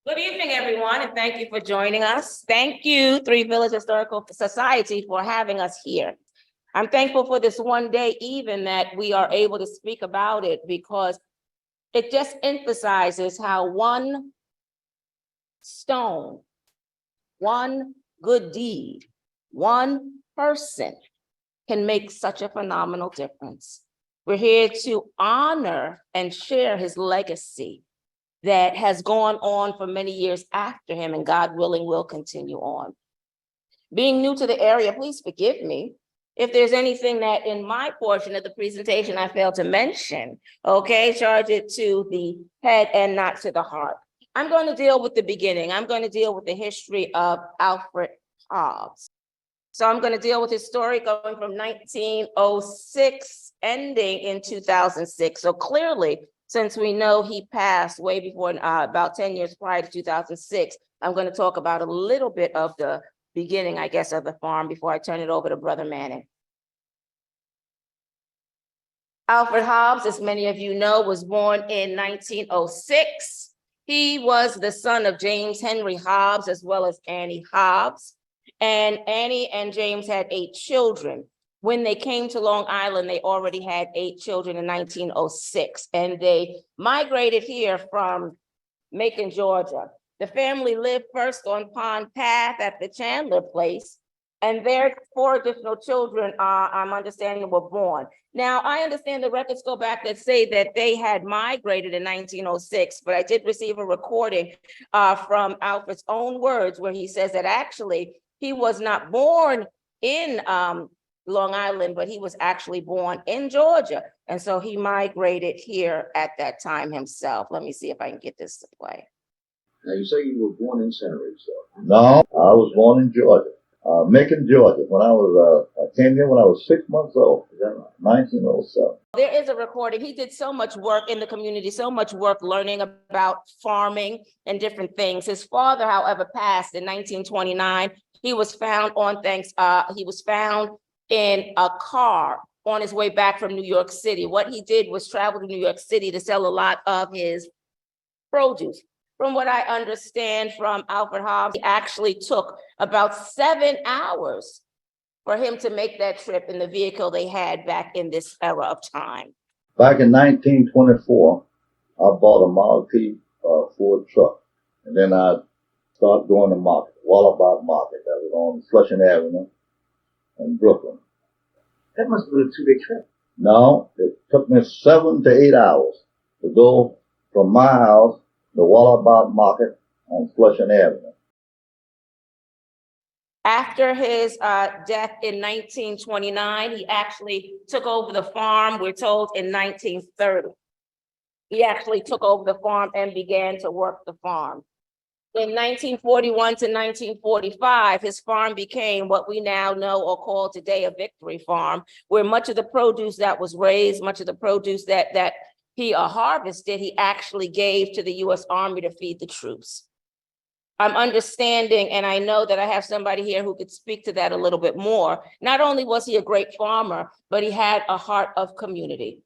Good evening, everyone, and thank you for joining us. Thank you, Three Village Historical Society, for having us here. I'm thankful for this one day even that we are able to speak about it because it just emphasizes how one stone, one good deed, one person can make such a phenomenal difference. We're here to honor and share his legacy that has gone on for many years after him, and God willing will continue on. Being new to the area, please forgive me if there's anything that in my portion of the presentation I failed to mention. Okay, charge it to the head and not to the heart. I'm going to deal with the beginning. I'm going to deal with the history of Alfred Hobbs. So I'm going to deal with his story going from 1906 ending in 2006. So clearly, since we know he passed way before, about 10 years prior to 2006, I'm going to talk about a little bit of the beginning, I guess, of the farm before I turn it over to Brother Manning. Alfred Hobbs, as many of you know, was born in 1906. He was the son of James Henry Hobbs as well as Annie Hobbs. And Annie and James had 8 children. When they came to Long Island, they already had 8 children in 1906, and they migrated here from Macon, Georgia. The family lived first on Pond Path at the Chandler place, and their 4 additional children, I'm understanding, were born. Now, I understand the records go back that say that they had migrated in 1906, but I did receive a recording from Alfred's own words where he says that actually he was not born in Long Island, but he was actually born in Georgia. And so he migrated here at that time himself. Let me see if I can get this to play. Now, you say you were born in Santa Rosa. No, I was born in Georgia, Macon, Georgia, when I came here when I was 6 months old. Is that right? 1907. There is a recording. He did so much work in the community, so much work learning about farming and different things. His father, however, passed in 1929. He was found in a car on his way back from New York City. What he did was travel to New York City to sell a lot of his produce. From what I understand from Alfred Hobbs, he actually took about 7 hours for him to make that trip in the vehicle they had back in this era of time. Back in 1924, I bought a Model T Ford truck, and then I started going to market, Wallabout Market, that was on Flushing Avenue in Brooklyn. That must have been a 2-day trip. No, it took me 7 to 8 hours to go from my house to Wallabout Market on Flushing Avenue. After his death in 1929, he actually took over the farm, we're told, in 1930. He actually took over the farm and began to work the farm. In 1941 to 1945, his farm became what we now know or call today a victory farm, where much of the produce that was raised, much of the produce that he harvested, he actually gave to the U.S. Army to feed the troops. I'm understanding, and I know that I have somebody here who could speak to that a little bit more. Not only was he a great farmer, but he had a heart of community.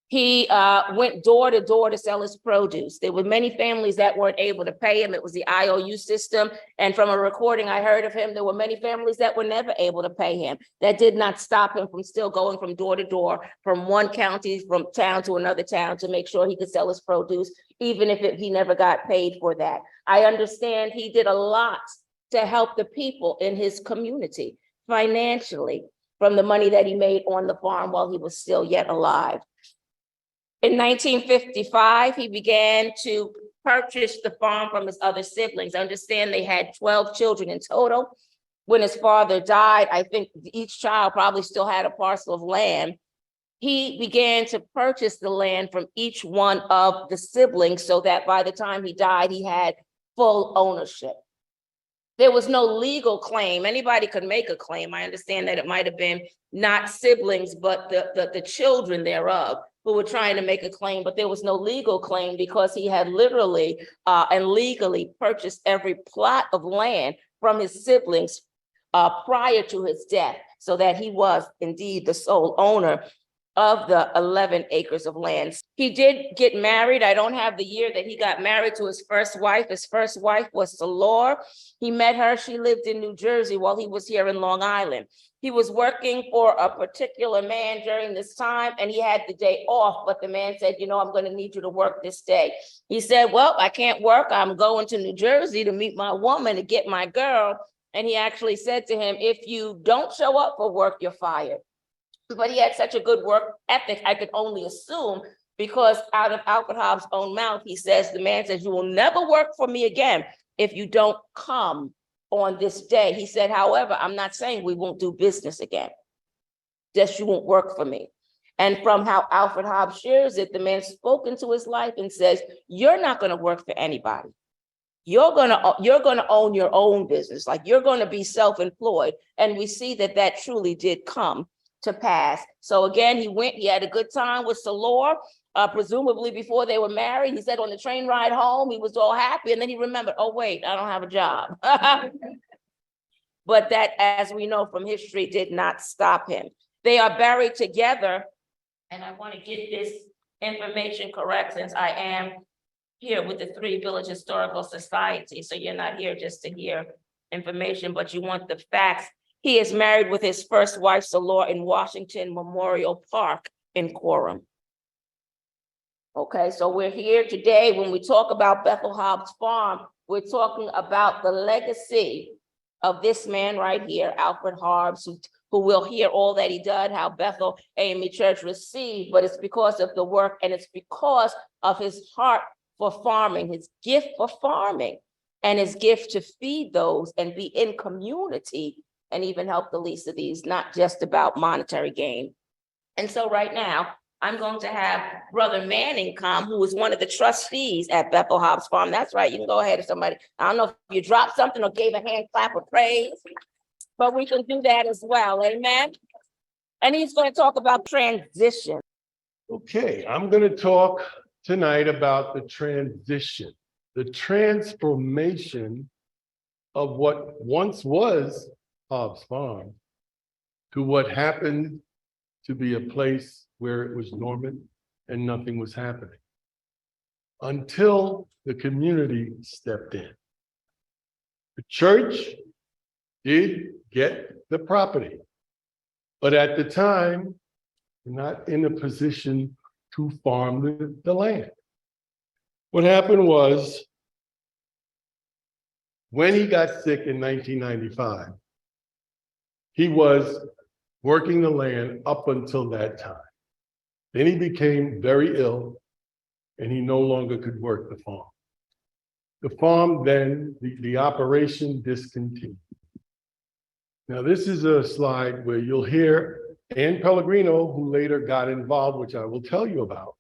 He went door to door to sell his produce. There were many families that weren't able to pay him. It was the IOU system. And from a recording I heard of him, there were many families that were never able to pay him. That did not stop him from still going from door to door, from one county, from town to another town, to make sure he could sell his produce, even if he never got paid for that. I understand he did a lot to help the people in his community financially from the money that he made on the farm while he was still yet alive. In 1955, he began to purchase the farm from his other siblings. I understand they had 12 children in total. When his father died, I think each child probably still had a parcel of land. He began to purchase the land from each one of the siblings so that by the time he died, he had full ownership. There was no legal claim. Anybody could make a claim. I understand that it might have been not siblings, but the children thereof who were trying to make a claim, but there was no legal claim because he had literally and legally purchased every plot of land from his siblings prior to his death, so that he was indeed the sole owner. of the 11 acres of land. He did get married. I don't have the year that he got married to his first wife. His first wife was Salor. He met her. She lived in New Jersey while he was here in Long Island. He was working for a particular man during this time, and he had the day off, but the man said, you know, I'm going to need you to work this day. He said, well, I can't work. I'm going to New Jersey to meet my woman, to get my girl. And he actually said to him, if you don't show up for work, you're fired. But he had such a good work ethic, I could only assume, because out of Alfred Hobbs' own mouth, he says, the man says, you will never work for me again if you don't come on this day. He said, however, I'm not saying we won't do business again, just you won't work for me. And from how Alfred Hobbs shares it, the man spoke into his life and says, you're not going to work for anybody. You're gonna own your own business, like you're going to be self-employed. And we see that that truly did come to pass. So again, he had a good time with Salor, presumably before they were married. He said on the train ride home, he was all happy. And then he remembered, oh, wait, I don't have a job. But that, as we know from history, did not stop him. They are buried together. And I want to get this information correct, since I am here with the Three Village Historical Society. So you're not here just to hear information, but you want the facts. He is married with his first wife, Salor, in Washington Memorial Park in Quorum. Okay, so we're here today. When we talk about Bethel Hobbs Farm, we're talking about the legacy of this man right here, Alfred Hobbs, who will hear all that he did, how Bethel AME Church received, but it's because of the work, and it's because of his heart for farming, his gift for farming, and his gift to feed those and be in community and even help the least of these, not just about monetary gain. And so right now, I'm going to have Brother Manning come, who is one of the trustees at Bethel Hobbs Farm. That's right, you can go ahead if somebody, I don't know if you dropped something or gave a hand clap of praise, but we can do that as well, amen? And he's going to talk about transition. Okay, I'm going to talk tonight about the transition, the transformation of what once was Hobbs Farm to what happened to be a place where it was dormant and nothing was happening until the community stepped in. The church did get the property, but at the time, not in a position to farm the land. What happened was, when he got sick in 1995, he was working the land up until that time. Then he became very ill and he no longer could work the farm. The farm then, the operation discontinued. Now, this is a slide where you'll hear Ann Pellegrino, who later got involved, which I will tell you about,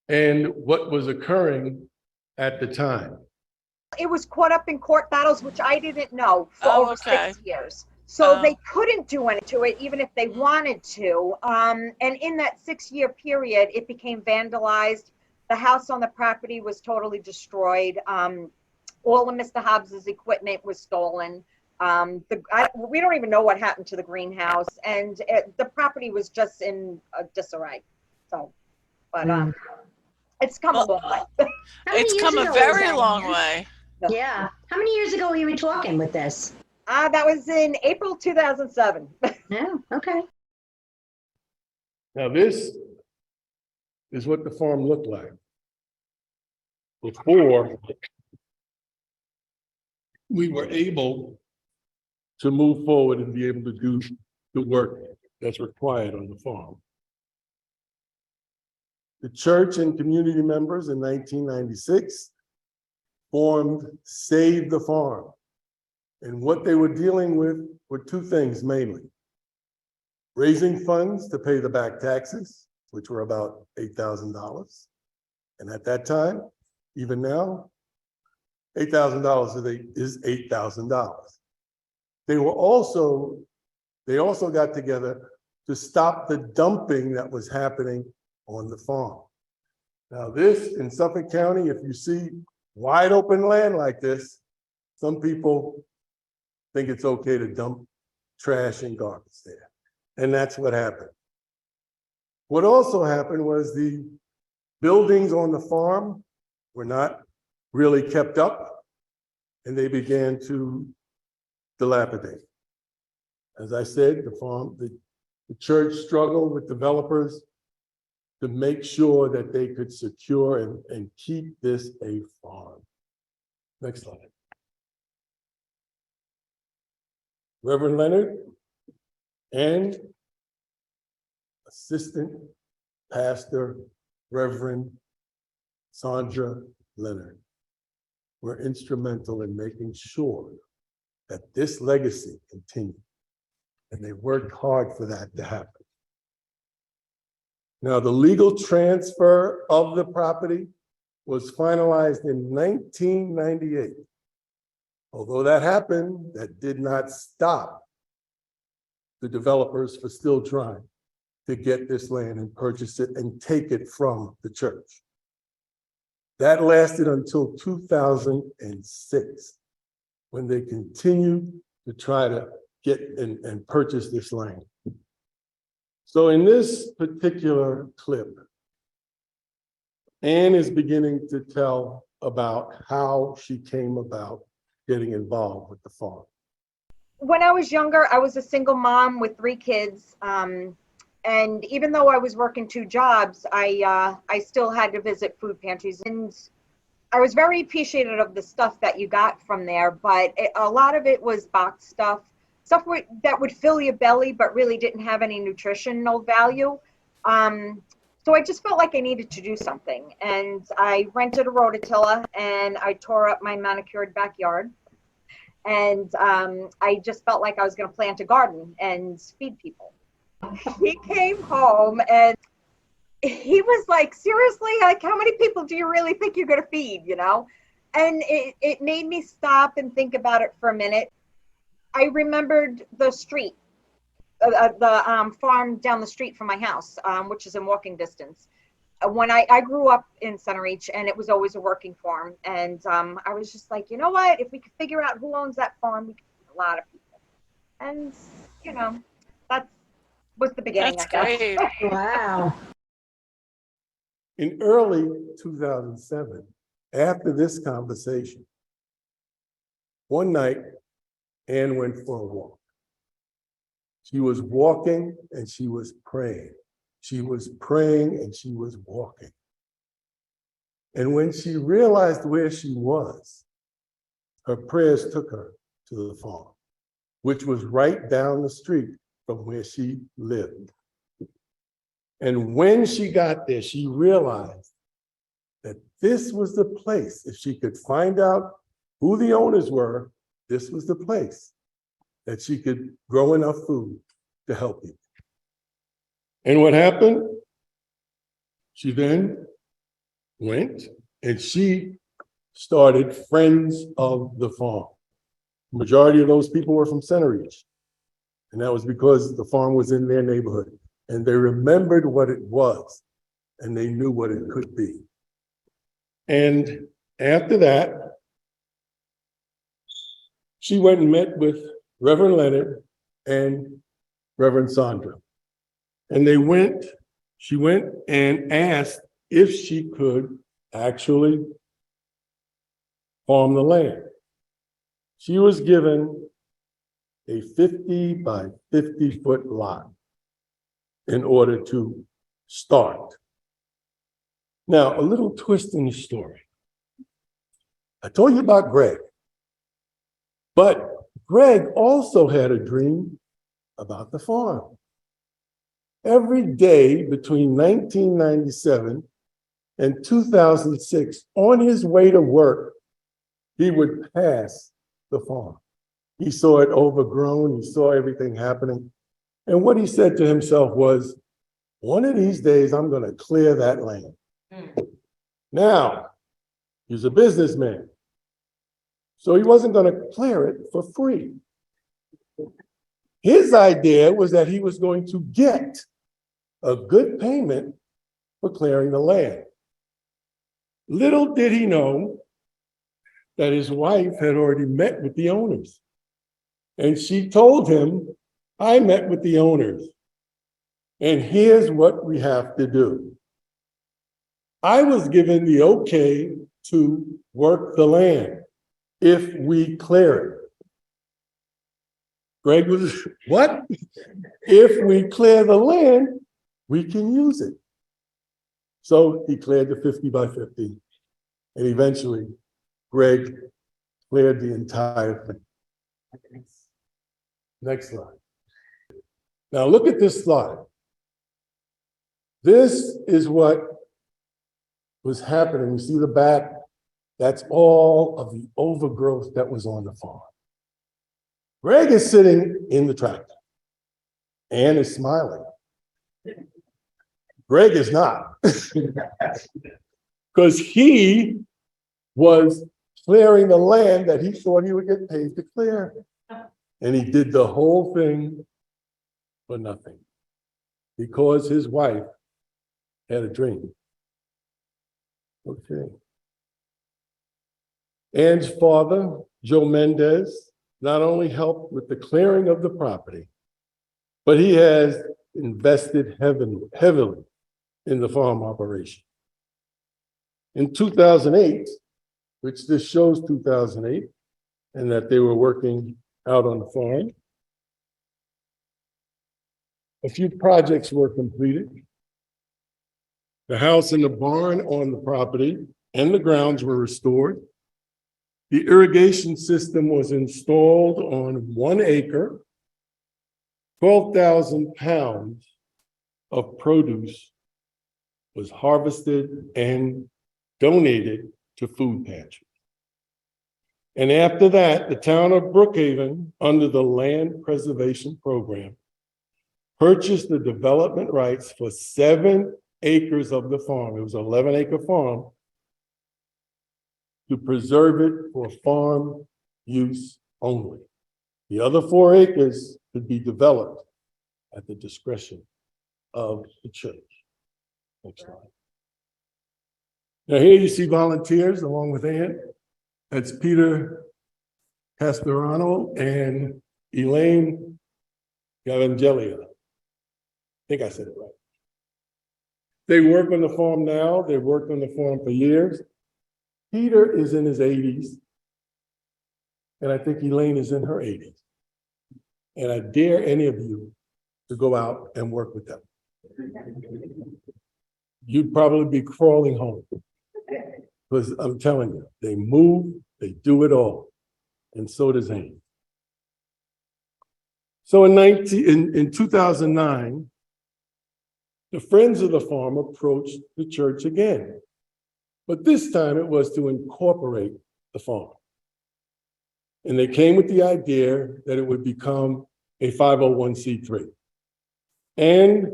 and what was occurring at the time. It was caught up in court battles, which I didn't know, for over 6 years. So they couldn't do anything to it, even if they wanted to. And in that 6-year period, it became vandalized. The house on the property was totally destroyed. All of Mr. Hobbs's equipment was stolen. We don't even know what happened to the greenhouse, and the property was just in disarray. So, but it's come a long way. It's come a very long way. Yeah. How many years ago were you talking with this? That was in April 2007. Yeah, okay. Now, this is what the farm looked like before we were able to move forward and be able to do the work that's required on the farm. The church and community members in 1996 formed Save the Farm. And what they were dealing with were two things mainly: raising funds to pay the back taxes, which were about $8,000. And at that time, even now, $8,000 is $8,000. They also got together to stop the dumping that was happening on the farm. Now, this in Suffolk County, if you see wide open land like this, some people think it's okay to dump trash and garbage there. And that's what happened. What also happened was the buildings on the farm were not really kept up, and they began to dilapidate. As I said, the church struggled with developers to make sure that they could secure and keep this a farm. Next slide. Reverend Leonard and Assistant Pastor Reverend Sandra Leonard were instrumental in making sure that this legacy continued. And they worked hard for that to happen. Now, the legal transfer of the property was finalized in 1998. Although that happened, that did not stop the developers from still trying to get this land and purchase it and take it from the church. That lasted until 2006, when they continued to try to get and purchase this land. So in this particular clip, Anne is beginning to tell about how she came about getting involved with the farm. When I was younger, I was a single mom with 3 kids. And even though I was working 2 jobs, I still had to visit food pantries. And I was very appreciative of the stuff that you got from there, but a lot of it was boxed stuff that would fill your belly, but really didn't have any nutritional value. So I just felt like I needed to do something. And I rented a rototiller and I tore up my manicured backyard. And I just felt like I was going to plant a garden and feed people. He came home and he was like, seriously, like, how many people do you really think you're going to feed, you know? And it made me stop and think about it for a minute. I remembered the street, the farm down the street from my house, which is in walking distance. When I grew up in Center Reach, and it was always a working farm. And I was just like, you know what? If we could figure out who owns that farm, we could feed a lot of people. And, you know, that was the beginning. That's great. Wow. In early 2007, after this conversation, one night, Anne went for a walk. She was walking and she was praying. She was praying and she was walking. And when she realized where she was, her prayers took her to the farm, which was right down the street from where she lived. And when she got there, she realized that this was the place. If she could find out who the owners were, this was the place that she could grow enough food to help people. And what happened? She then went and she started Friends of the Farm. The majority of those people were from Center Reach. And that was because the farm was in their neighborhood. And they remembered what it was, and they knew what it could be. And after that, she went and met with Reverend Leonard and Reverend Sandra. And she went and asked if she could actually farm the land. She was given a 50 by 50 foot lot in order to start. Now, a little twist in the story. I told you about Greg, but Greg also had a dream about the farm. Every day between 1997 and 2006, on his way to work, he would pass the farm. He saw it overgrown, he saw everything happening. And what he said to himself was, one of these days, I'm going to clear that land. Now, he's a businessman, so he wasn't going to clear it for free. His idea was that he was going to get a good payment for clearing the land. Little did he know that his wife had already met with the owners. And she told him, I met with the owners. And here's what we have to do. I was given the okay to work the land if we clear it. Greg was, what? If we clear the land, we can use it. So he cleared the 50 by 50. And eventually, Greg cleared the entire thing. Next slide. Now look at this slide. This is what was happening. You see the back? That's all of the overgrowth that was on the farm. Greg is sitting in the tractor and is smiling. Greg is not, because he was clearing the land that he thought he would get paid to clear. And he did the whole thing for nothing, because his wife had a dream. Okay. Anne's father, Joe Mendez, not only helped with the clearing of the property, but he has invested heavily in the farm operation. In 2008, which this shows 2008, and that they were working out on the farm, a few projects were completed. The house and the barn on the property and the grounds were restored. The irrigation system was installed on 1 acre. 12,000 pounds of produce was harvested and donated to food pantries. And after that, the town of Brookhaven, under the Land Preservation Program, purchased the development rights for 7 acres of the farm. It was an 11-acre farm, to preserve it for farm use only. The other 4 acres could be developed at the discretion of the church. Next slide. Now here you see volunteers along with Ann. That's Peter Castorano and Elaine Gavangelia. I think I said it right. They work on the farm now. They've worked on the farm for years. Peter is in his 80s, and I think Elaine is in her 80s. And I dare any of you to go out and work with them. You'd probably be crawling home, because I'm telling you, they move, they do it all, and so does Anne. So in 2009, the Friends of the Farm approached the church again, but this time it was to incorporate the farm. And they came with the idea that it would become a 501c3. And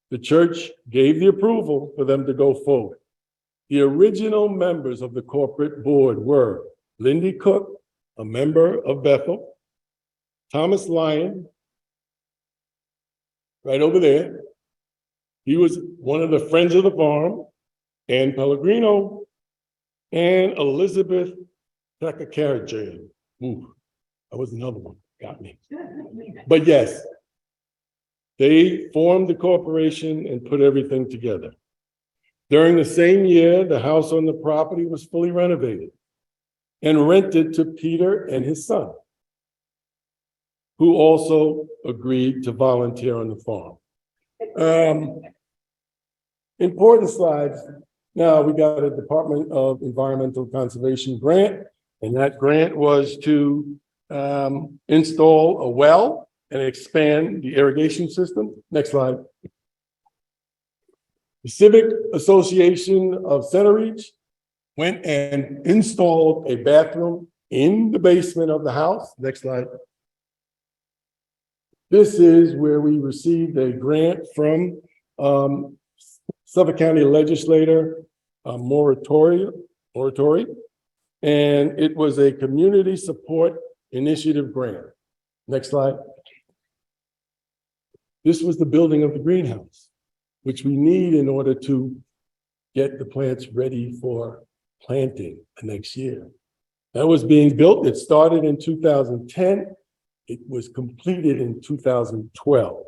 the church gave the approval for them to go forward. The original members of the corporate board were Lindy Cook, a member of Bethel, Thomas Lyon, right over there. He was one of the Friends of the Farm, Ann Pellegrino, and Elizabeth Takakarajan. Ooh, that was another one, got me. But yes, they formed the corporation and put everything together. During the same year, the house on the property was fully renovated and rented to Peter and his son, who also agreed to volunteer on the farm. Important slides. Now we got a Department of Environmental Conservation grant, and that grant was to install a well and expand the irrigation system. Next slide. The Civic Association of Centereach went and installed a bathroom in the basement of the house. Next slide. This is where we received a grant from Suffolk County Legislator Moratori, and it was a community support initiative grant. Next slide. This was the building of the greenhouse, which we need in order to get the plants ready for planting the next year. That was being built. It started in 2010. It was completed in 2012.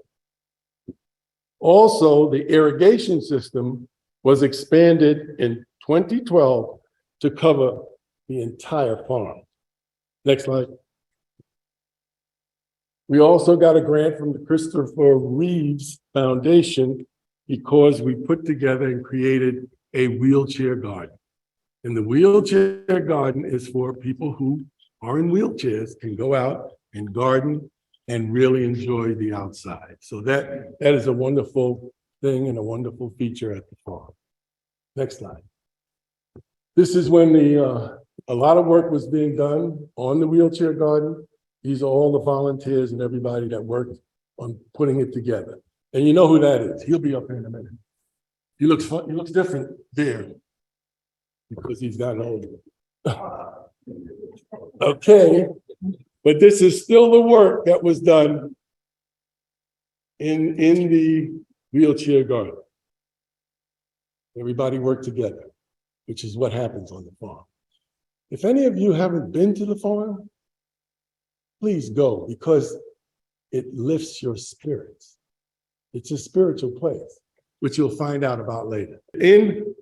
Also, the irrigation system was expanded in 2012 to cover the entire farm. Next slide. We also got a grant from the Christopher Reeves Foundation because we put together and created a wheelchair garden. And the wheelchair garden is for people who are in wheelchairs, can go out and garden and really enjoy the outside. So that is a wonderful thing and a wonderful feature at the farm. Next slide. This is when a lot of work was being done on the wheelchair garden. These are all the volunteers and everybody that worked on putting it together. And you know who that is. He'll be up here in a minute. He looks fun, he looks different there because he's gotten older. Okay, but this is still the work that was done in the wheelchair garden. Everybody worked together, which is what happens on the farm. If any of you haven't been to the farm, please go, because it lifts your spirits. It's a spiritual place, which you'll find out about later. In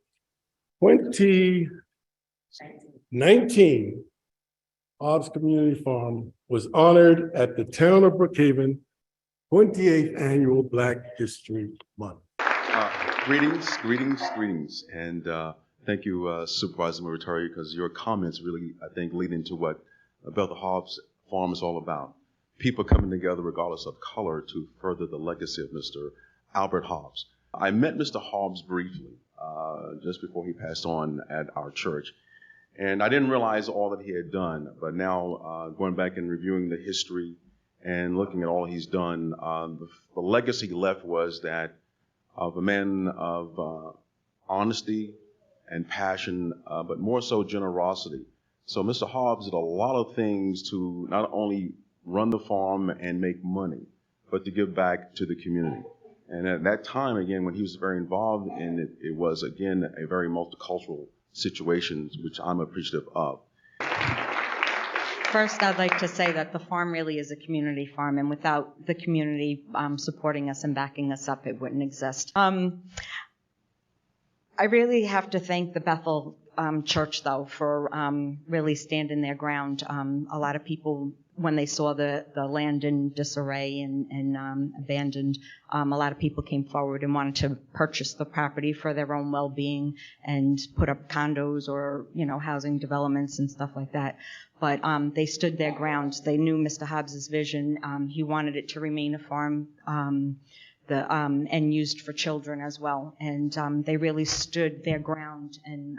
2019, Hobbs Community Farm was honored at the town of Brookhaven 28th Annual Black History Month. Greetings, and thank you, Supervisor Muratari, because your comments really, I think, lead into what Bethel Hobbs Farm is all about. People coming together regardless of color to further the legacy of Mr. Albert Hobbs. I met Mr. Hobbs briefly just before he passed on at our church, and I didn't realize all that he had done, but now going back and reviewing the history and looking at all he's done, the legacy he left was that of a man of honesty and passion, but more so generosity. So Mr. Hobbs did a lot of things to not only run the farm and make money, but to give back to the community. And at that time, again, when he was very involved in it, it was, again, a very multicultural situation, which I'm appreciative of. First, I'd like to say that the farm really is a community farm, and without the community supporting us and backing us up, it wouldn't exist. I really have to thank the Bethel Church, though, for really standing their ground. A lot of people, when they saw the land in disarray and abandoned, a lot of people came forward and wanted to purchase the property for their own well-being and put up condos or, housing developments and stuff like that. But they stood their ground. They knew Mr. Hobbs's vision. He wanted it to remain a farm and used for children as well. And they really stood their ground and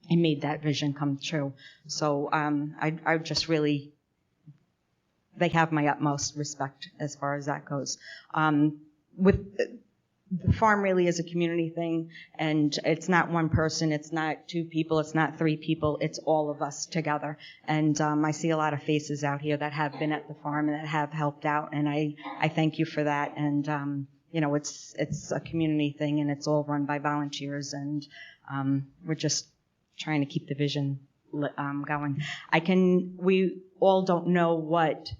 made that vision come true. So I just really, they have my utmost respect as far as that goes. The farm really is a community thing, and it's not one person, it's not two people, it's not three people, it's all of us together. And I see a lot of faces out here that have been at the farm and that have helped out, and I thank you for that. And it's a community thing, and it's all run by volunteers, and we're just trying to keep the vision going. We all don't know what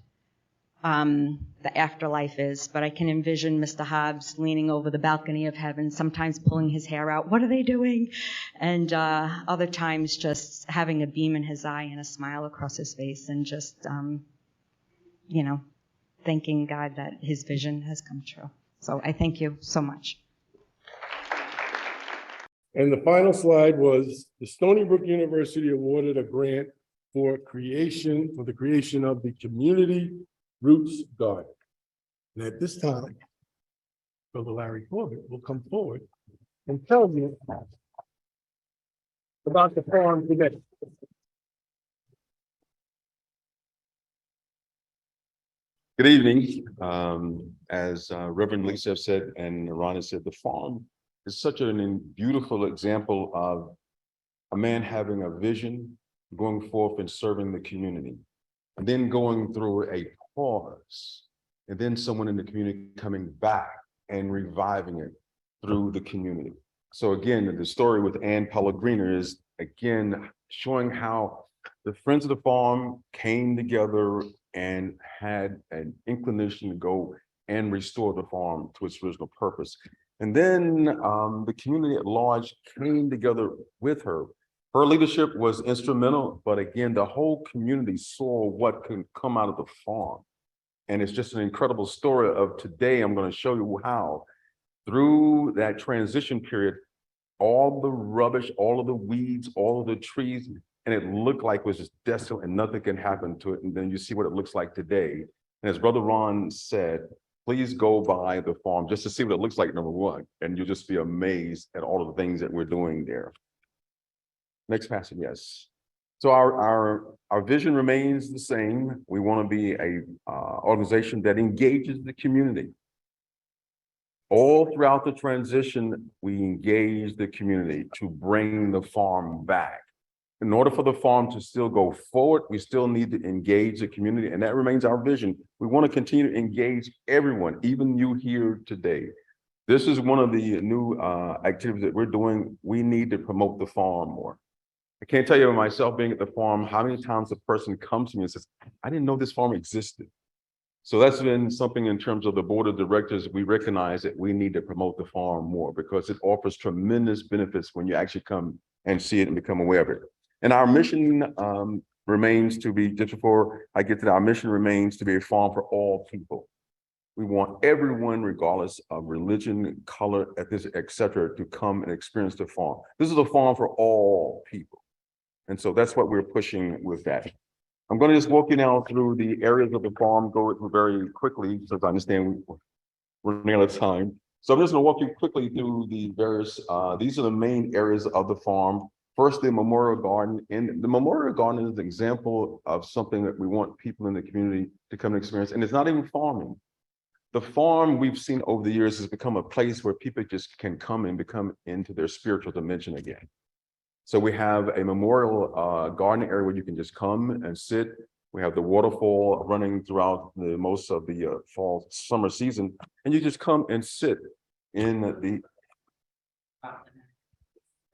the afterlife is, but I can envision Mr. Hobbs leaning over the balcony of heaven, sometimes pulling his hair out. What are they doing? And other times just having a beam in his eye and a smile across his face, and just, thanking God that his vision has come true. So I thank you so much. And the final slide was the Stony Brook University awarded a grant for the creation of the Community Roots Garden. And at this time, Brother Larry Corbett will come forward and tell you about the farm today. Good evening. As Reverend Lisa said and Ron has said, the farm is such a beautiful example of a man having a vision, going forth and serving the community, and then going through a pause, and then someone in the community coming back and reviving it through the community. So again, the story with Ann Pellegrino is again showing how the Friends of the Farm came together and had an inclination to go and restore the farm to its original purpose. And then the community at large came together with her. Her leadership was instrumental, but again, the whole community saw what can come out of the farm. And it's just an incredible story of today. I'm going to show you how through that transition period, all the rubbish, all of the weeds, all of the trees, and it looked like it was just desolate and nothing can happen to it. And then you see what it looks like today. And as Brother Ron said, please go by the farm just to see what it looks like, number one, and you'll just be amazed at all of the things that we're doing there. Next passage, yes. So our vision remains the same. We want to be a organization that engages the community. All throughout the transition, we engage the community to bring the farm back. In order for the farm to still go forward, we still need to engage the community, and that remains our vision. We want to continue to engage everyone, even you here today. This is one of the new activities that we're doing. We need to promote the farm more. I can't tell you myself being at the farm, how many times a person comes to me and says, I didn't know this farm existed. So that's been something in terms of the board of directors. We recognize that we need to promote the farm more because it offers tremendous benefits when you actually come and see it and become aware of it. And our mission remains to be, just before I get to that, our mission remains to be a farm for all people. We want everyone, regardless of religion, color, ethnicity, etc., to come and experience the farm. This is a farm for all people. And so that's what we're pushing with that. I'm going to just walk you now through the areas of the farm, go through very quickly, because I understand we're running out of time. So I'm just going to walk you quickly through the various, these are the main areas of the farm. First, the memorial garden. And the memorial garden is an example of something that we want people in the community to come and experience. And it's not even farming. The farm we've seen over the years has become a place where people just can come and become into their spiritual dimension again. So we have a memorial garden area where you can just come and sit. We have the waterfall running throughout the most of the fall, summer season, and you just come and sit in the.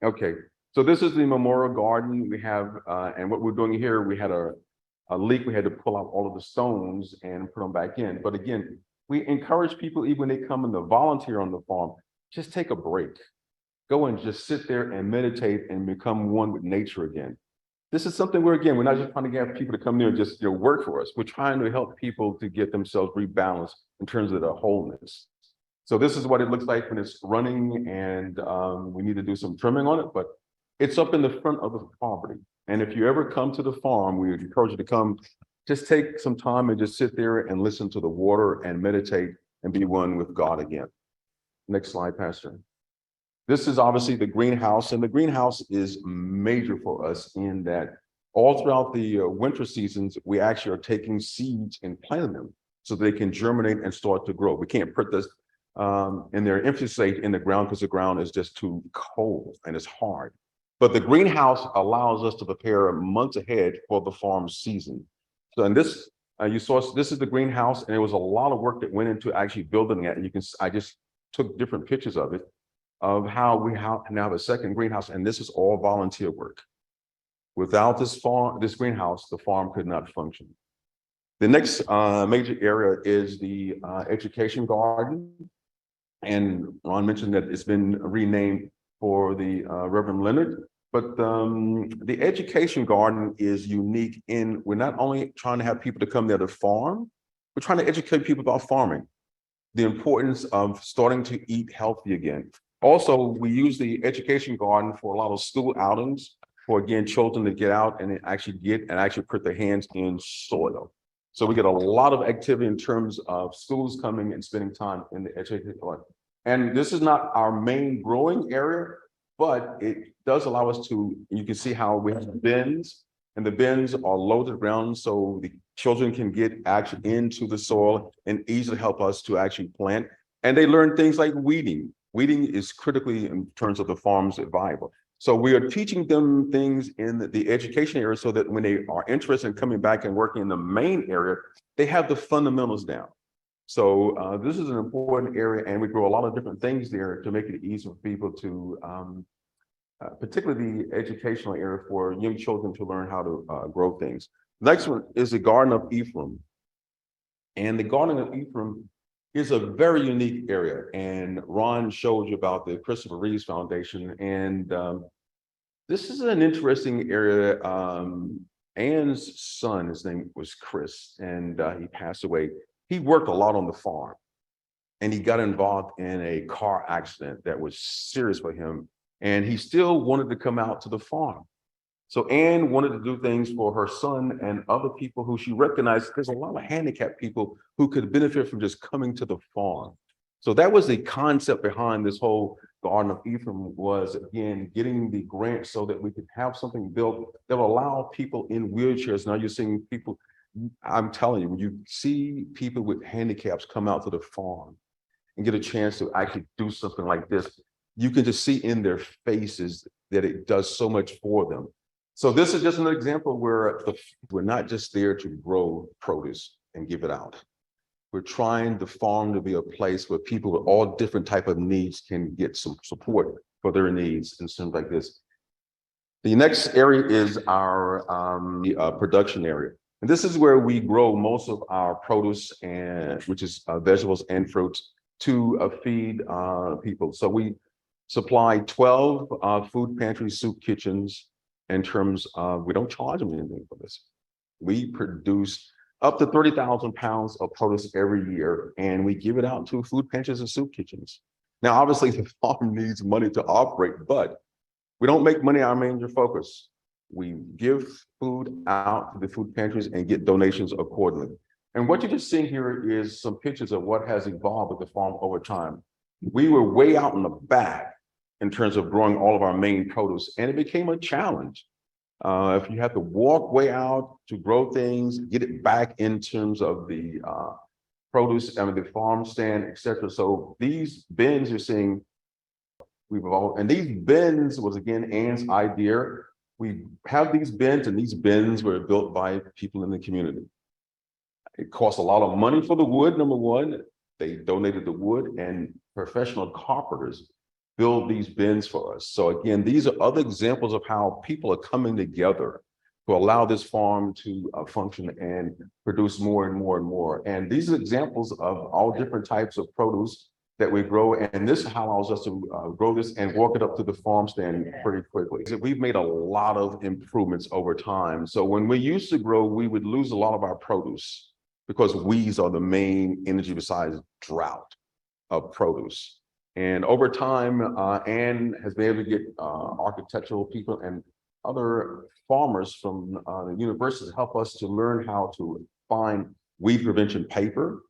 Okay, so this is the memorial garden we have, and what we're doing here, we had a leak. We had to pull out all of the stones and put them back in. But again, we encourage people, even when they come in to volunteer on the farm, just take a break. Go and just sit there and meditate and become one with nature again. This is something where, again, we're not just trying to get people to come there and just work for us. We're trying to help people to get themselves rebalanced in terms of their wholeness. So this is what it looks like when it's running, and we need to do some trimming on it, but it's up in the front of the property. And if you ever come to the farm, we would encourage you to come, just take some time and just sit there and listen to the water and meditate and be one with God again. Next slide, Pastor. This is obviously the greenhouse, and the greenhouse is major for us in that all throughout the winter seasons, we actually are taking seeds and planting them so they can germinate and start to grow. We can't put this in their infancy stage in the ground because the ground is just too cold and it's hard. But the greenhouse allows us to prepare months ahead for the farm season. So in this, you saw, this is the greenhouse, and there was a lot of work that went into actually building it. And you can, I just took different pictures of it, of how we now have a second greenhouse, and this is all volunteer work. Without this farm, this greenhouse, the farm could not function. The next major area is the education garden. And Ron mentioned that it's been renamed for the Reverend Leonard. But the education garden is unique in, we're not only trying to have people to come there to farm, we're trying to educate people about farming, the importance of starting to eat healthy again. Also, we use the education garden for a lot of school outings for, again, children to get out and actually put their hands in soil. So we get a lot of activity in terms of schools coming and spending time in the education garden. And this is not our main growing area, but it does allow us to, you can see how we have bins, and the bins are loaded around so the children can get actually into the soil and easily help us to actually plant. And they learn things like weeding. Weeding is critically in terms of the farm's survival. So we are teaching them things in the education area so that when they are interested in coming back and working in the main area, they have the fundamentals down. So this is an important area, and we grow a lot of different things there to make it easy for people to, particularly the educational area for young children to learn how to grow things. Next one is the Garden of Ephraim. And the Garden of Ephraim It's a very unique area, and Ron showed you about the Christopher Reeves Foundation, and this is an interesting area. Ann's son, his name was Chris, and he passed away. He worked a lot on the farm, and he got involved in a car accident that was serious for him, and he still wanted to come out to the farm. So Ann wanted to do things for her son and other people who she recognized there's a lot of handicapped people who could benefit from just coming to the farm. So that was the concept behind this whole Garden of Ephraim, was again getting the grant so that we could have something built that will allow people in wheelchairs. Now you're seeing people, I'm telling you, when you see people with handicaps come out to the farm and get a chance to actually do something like this, you can just see in their faces that it does so much for them. So this is just an example where we're not just there to grow produce and give it out. We're trying the farm to be a place where people with all different type of needs can get some support for their needs and things like this. The next area is our production area. And this is where we grow most of our produce, and which is vegetables and fruits, to feed people. So we supply 12 food pantry soup kitchens. In terms of, we don't charge them anything for this. We produce up to 30,000 pounds of produce every year, and we give it out to food pantries and soup kitchens. Now, obviously, the farm needs money to operate, but we don't make money our major focus. We give food out to the food pantries and get donations accordingly. And what you're just seeing here is some pictures of what has evolved with the farm over time. We were way out in the back in terms of growing all of our main produce, and it became a challenge. If you have to walk way out to grow things, get it back in terms of the produce, I mean, the farm stand, etc. So these bins you're seeing, we've evolved, and these bins was again Ann's idea. We have these bins, and these bins were built by people in the community. It costs a lot of money for the wood, number one. They donated the wood, and professional carpenters build these bins for us. So again, these are other examples of how people are coming together to allow this farm to function and produce more and more and more. And these are examples of all different types of produce that we grow. And this allows us to grow this and walk it up to the farm stand pretty quickly. We've made a lot of improvements over time. So when we used to grow, we would lose a lot of our produce because weeds are the main energy besides drought of produce. And over time, Ann has been able to get architectural people and other farmers from the university to help us to learn how to find weed prevention paper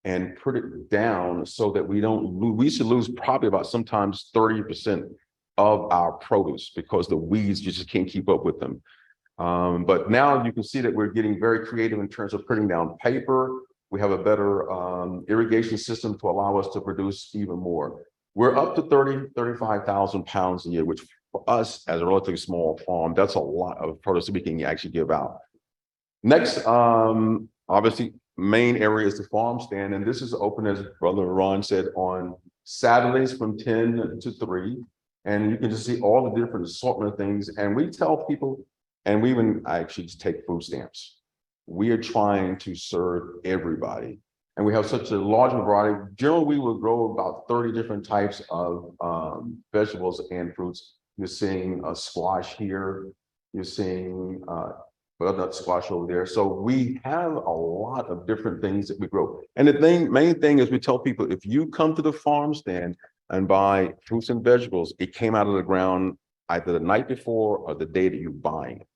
and put it down so that we don't lose. We used to lose probably about sometimes 30% of our produce because the weeds, you just can't keep up with them. But now you can see that we're getting very creative in terms of putting down paper. We have a better irrigation system to allow us to produce even more. We're up to 35,000 pounds a year, which for us as a relatively small farm, that's a lot of produce that we can actually give out. Next, obviously, main area is the farm stand. And this is open, as Brother Ron said, on Saturdays from 10 to 3. And you can just see all the different assortment of things. And we tell people, and we even actually take food stamps. We are trying to serve everybody. And we have such a large variety. Generally, we will grow about 30 different types of vegetables and fruits. You're seeing a squash here. You're seeing butternut squash over there. So we have a lot of different things that we grow. And the main thing is we tell people, if you come to the farm stand and buy fruits and vegetables, it came out of the ground either the night before or the day that you're buying it.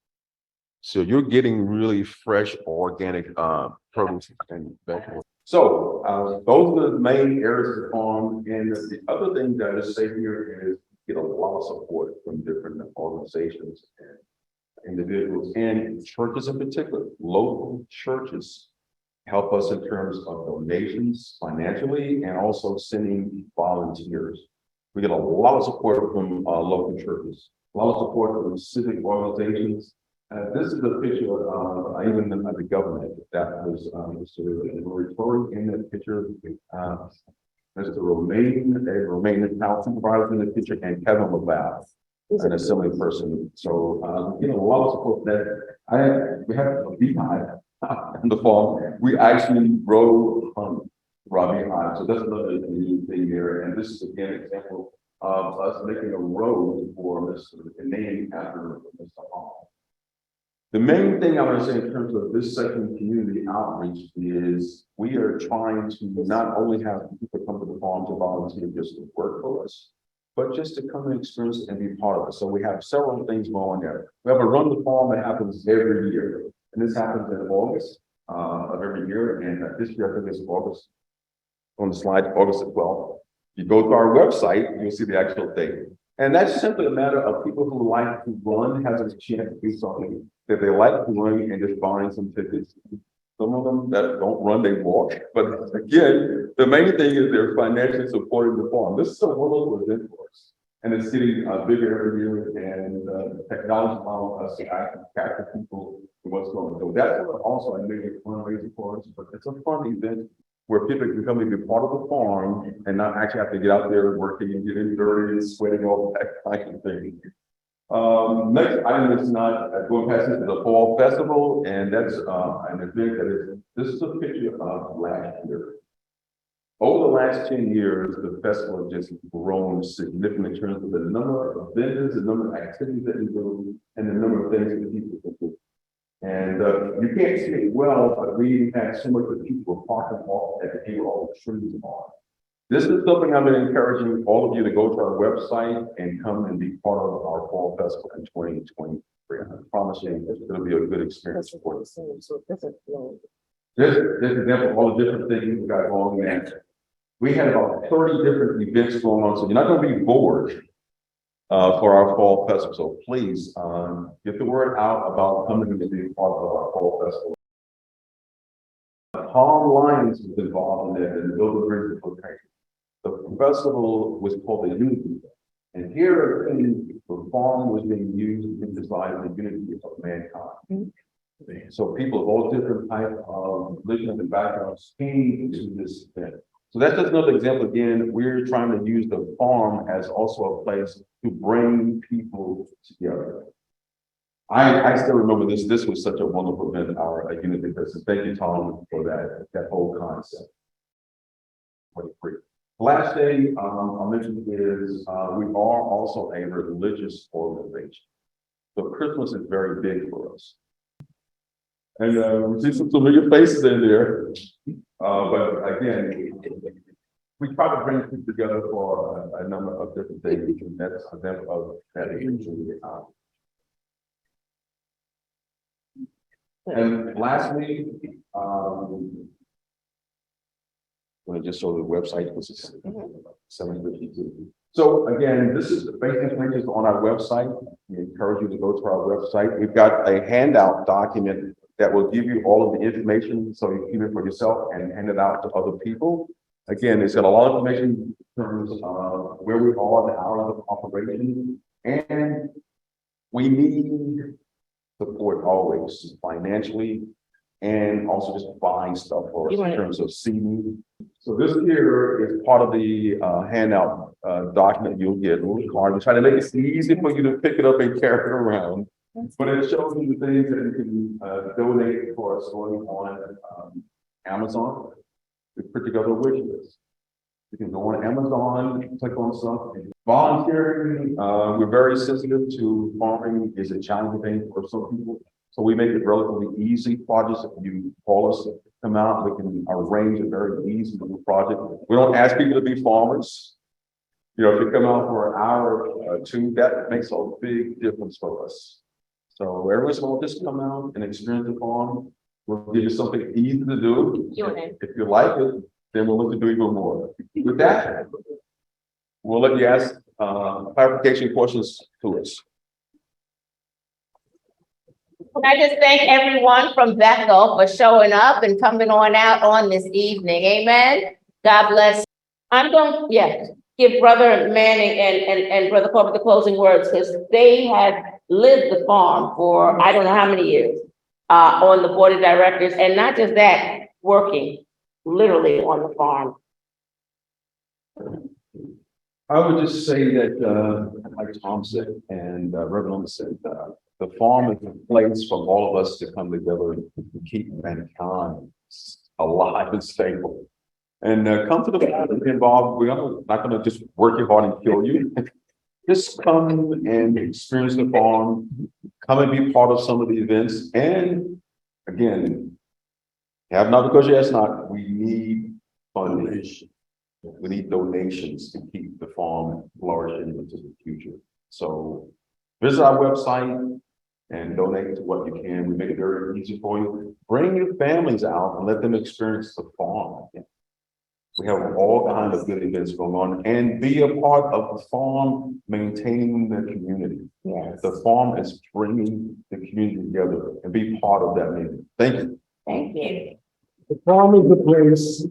So you're getting really fresh, organic produce and vegetables. So those are the main areas of the farm. And the other thing that I just say here is get a lot of support from different organizations and individuals and churches in particular. Local churches help us in terms of donations financially and also sending volunteers. We get a lot of support from local churches, a lot of support from civic organizations. This is a picture of even the government that was referring in that picture. Mr. Romaine House supervisor in the picture, and Kevin McLeod, an assembly person. So a lot of support that we have a beehive in the farm. We actually grow honey. Robbie Hobbs. So that's another new thing here. And this is again an example of us making a road for Mr. the name after Mr. Hobbs. The main thing I want to say in terms of this second community outreach is we are trying to not only have people come to the farm to volunteer just to work for us, but just to come and experience and be part of it. So we have several things going there. We have a run the farm that happens every year. And this happens in August of every year. And this year, I think it's August, on the slide, August the 12th. You go to our website, you'll see the actual date. And that's simply a matter of people who like to run, has a chance to do something that they like to run and just buying some tickets. Some of them that don't run, they walk. But again, the main thing is they're financially supporting the farm. This is a wonderful event for us. And it's getting bigger every year, and technology allows us to actually capture people and what's going on. So that's also a major fundraiser for us, but it's a fun event where people can come and be part of the farm and not actually have to get out there working and getting dirty and sweating, all that kind of thing. Next item is not going past this is the fall festival, and that's an event that is, this is a picture of last year. Over the last 10 years, the festival has just grown significantly in terms of the number of vendors, the number of activities that we do, and the number of things that people can do. And you can't see it well, but we had so much that people were parking off at the table, all the trees on. This is something I've been encouraging all of you to go to our website and come and be part of our fall festival in 2023. I promise you, it's going to be a good experience for us. This example of all the different things we got going on. We had about 30 different events going on, so you're not going to be bored for our fall festival. So please get the word out about coming to be part of our fall festival. Palm Lions was involved in it, and the Builder Brings the location. The festival was called the Unity, and here the farm was being used in designing the unity of mankind. So people of all different types of religions and backgrounds came to this event. So that's just another example. Again, we're trying to use the farm as also a place to bring people together. I still remember this. This was such a wonderful event, our Unity Business. Thank you, Tom, for that whole concept. 23. Last thing I'll mention is we are also a religious organization. So Christmas is very big for us. And we see some familiar faces in there. But again, we try to bring people together for a number of different things. And that's an example of that usually. And lastly, I'm going to just show the website, which is 752. So again, this is the basic information on our website. We encourage you to go to our website. We've got a handout document that will give you all of the information so you can keep it for yourself and hand it out to other people. Again, it's got a lot of information in terms of where we are, the hours of operation, and we need support always financially and also just buying stuff for us in terms of seeding. So this here is part of the handout document you'll get, a little card. We try to make it easy for you to pick it up and carry it around. But it shows you the things that you can donate for us going on Amazon. We put together a wish list. You can go on Amazon, click on something. Volunteering, we're very sensitive to farming is a challenging thing for some people. So we make it relatively easy projects. If you call us, come out, we can arrange a very easy little project. We don't ask people to be farmers. You know, if you come out for an hour or two, that makes a big difference for us. So everyone's going to just come out and experience the farm. We'll give you something easy to do. If you like it, then we'll look to do even more. With that, we'll let you ask clarification questions to us. Can I just thank everyone from Bethel for showing up and coming on out on this evening. Amen. God bless. I'm going to, give Brother Manning and Brother Corbett the closing words, because they have lived the farm for I don't know how many years on the board of directors, and not just that, working literally on the farm. I would just say that, like Tom said, and Reverend said, the farm is a place for all of us to come together and keep mankind alive and stable. And come to the farm, be involved. Not gonna just work you hard and kill you. Just come and experience the farm, come and be part of some of the events. And again, have not because you ask not, we need funding. We need donations to keep the farm flourishing into the future. So visit our website and donate to what you can. We make it very easy for you. Bring your families out and let them experience the farm. We have all kinds of good events going on, and be a part of the farm, maintaining the community. Yes. The farm is bringing the community together, and be part of that movement. Thank you. Thank you. The farm is a place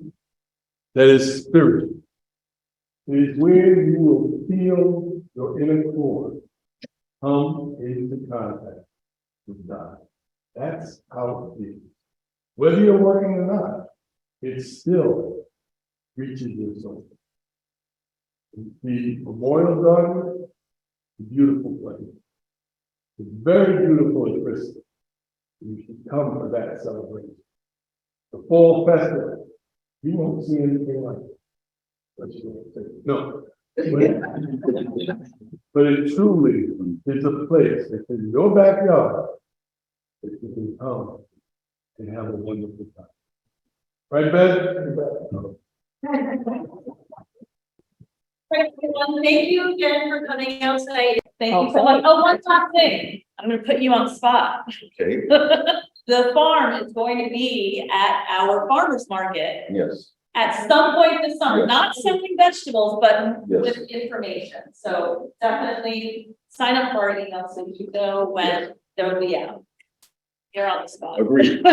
that is spiritual. It is where you will feel your inner core come into contact with God. That's how it is. Whether you're working or not, it still reaches your soul. The Memorial Garden, a beautiful place. It's very beautiful in Bristol. You should come for that celebration. The fall festival, you won't see anything like it. No. But it truly is a place that's in your backyard that you can come and have a wonderful time. Right, Ben? Thank you again for coming out tonight. Thank you so much. Oh, one last thing. I'm gonna put you on the spot. Okay. The farm is going to be at our farmer's market Yes. at some point this summer, Yes. not selling vegetables, but Yes. with information. So definitely sign up for our email so you know when they'll be out. You're on the spot. Agreed.